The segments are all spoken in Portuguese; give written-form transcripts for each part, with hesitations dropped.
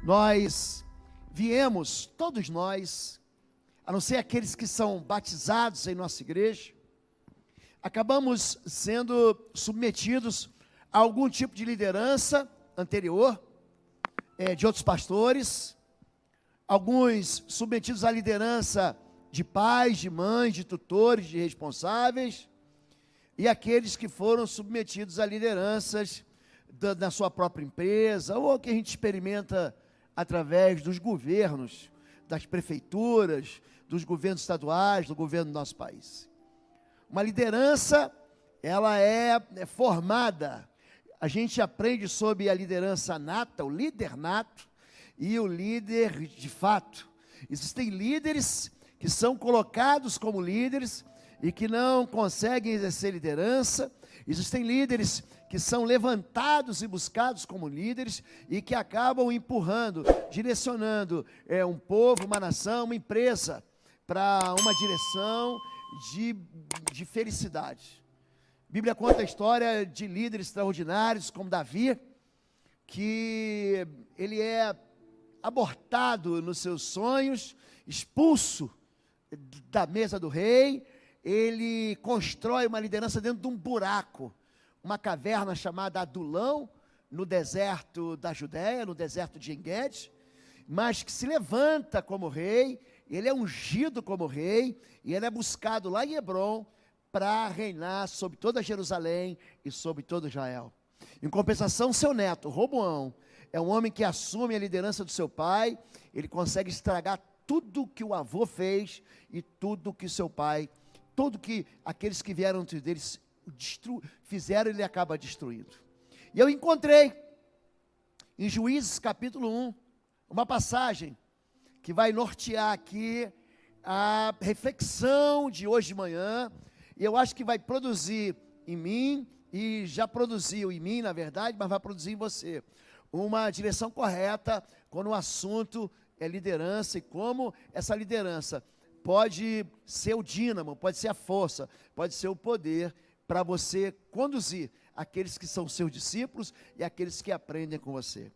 Nós viemos, todos nós, a não ser aqueles que são batizados em nossa igreja, acabamos sendo submetidos a algum tipo de liderança anterior, de outros pastores, alguns submetidos à liderança de pais, de mães, de tutores, de responsáveis, e aqueles que foram submetidos a lideranças na sua própria empresa, ou que a gente experimenta através dos governos, das prefeituras, dos governos estaduais, do governo do nosso país. Uma liderança, ela é formada, a gente aprende sobre a liderança nata, o líder nato e o líder de fato. Existem líderes que são colocados como líderes e que não conseguem exercer liderança. Existem líderes que são levantados e buscados como líderes e que acabam empurrando, direcionando um povo, uma nação, uma empresa para uma direção de felicidade. A Bíblia conta a história de líderes extraordinários como Davi, que ele é abortado nos seus sonhos, expulso da mesa do rei. Ele constrói uma liderança dentro de um buraco, uma caverna chamada Adulão, no deserto da Judéia, no deserto de En-Gedi, mas que se levanta como rei. Ele é ungido como rei, e ele é buscado lá em Hebrom para reinar sobre toda Jerusalém e sobre todo Israel. Em compensação, seu neto, Roboão, é um homem que assume a liderança do seu pai. Ele consegue estragar tudo que o avô fez e tudo que seu pai, tudo que aqueles que vieram antes deles fizeram, ele acaba destruindo. E eu encontrei em Juízes capítulo 1, uma passagem que vai nortear aqui a reflexão de hoje de manhã, e eu acho que vai produzir em mim, e já produziu em mim, na verdade, mas vai produzir em você, uma direção correta quando o assunto é liderança, e como essa liderança pode ser o dínamo, pode ser a força, pode ser o poder para você conduzir aqueles que são seus discípulos e aqueles que aprendem com você.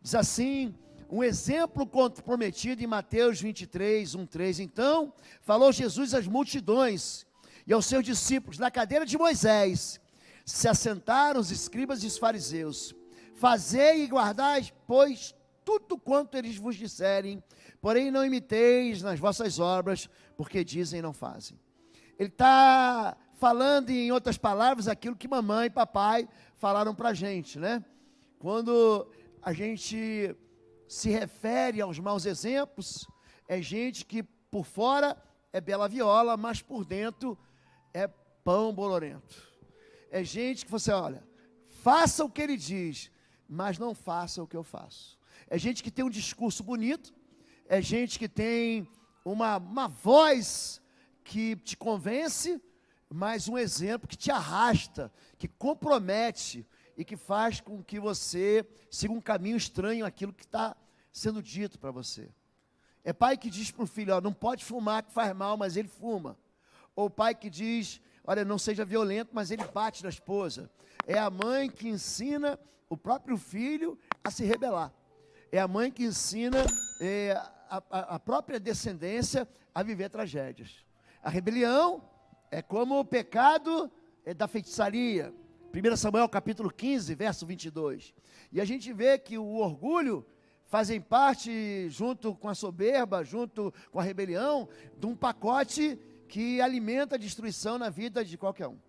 Diz assim, um exemplo prometido em Mateus 23, 1-3. Então, falou Jesus às multidões e aos seus discípulos: na cadeira de Moisés se assentaram os escribas e os fariseus. Fazei e guardai, pois, tudo quanto eles vos disserem, porém não imiteis nas vossas obras, porque dizem e não fazem. Ele está falando, em outras palavras, aquilo que mamãe e papai falaram para a gente, né? Quando a gente se refere aos maus exemplos, é gente que por fora é bela viola, mas por dentro é pão bolorento. É gente que você olha, faça o que ele diz, mas não faça o que eu faço. É gente que tem um discurso bonito, é gente que tem uma voz que te convence, mas um exemplo que te arrasta, que compromete e que faz com que você siga um caminho estranho àquilo que está sendo dito para você. É pai que diz para o filho, ó, não pode fumar que faz mal, mas ele fuma. Ou pai que diz, olha, não seja violento, mas ele bate na esposa. É a mãe que ensina o próprio filho a se rebelar. É a mãe que ensina a própria descendência a viver tragédias. A rebelião é como o pecado da feitiçaria. 1 Samuel capítulo 15, verso 22. E a gente vê que o orgulho fazem parte, junto com a soberba, junto com a rebelião, de um pacote que alimenta a destruição na vida de qualquer um.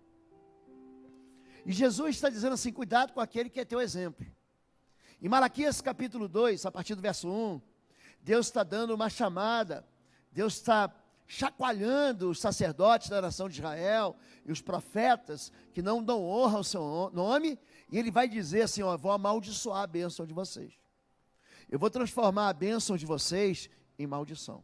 E Jesus está dizendo assim, cuidado com aquele que é teu exemplo. Em Malaquias capítulo 2, a partir do verso 1, Deus está dando uma chamada, Deus está chacoalhando os sacerdotes da nação de Israel e os profetas que não dão honra ao seu nome, e ele vai dizer assim, ó, vou amaldiçoar a bênção de vocês. Eu vou transformar a bênção de vocês em maldição.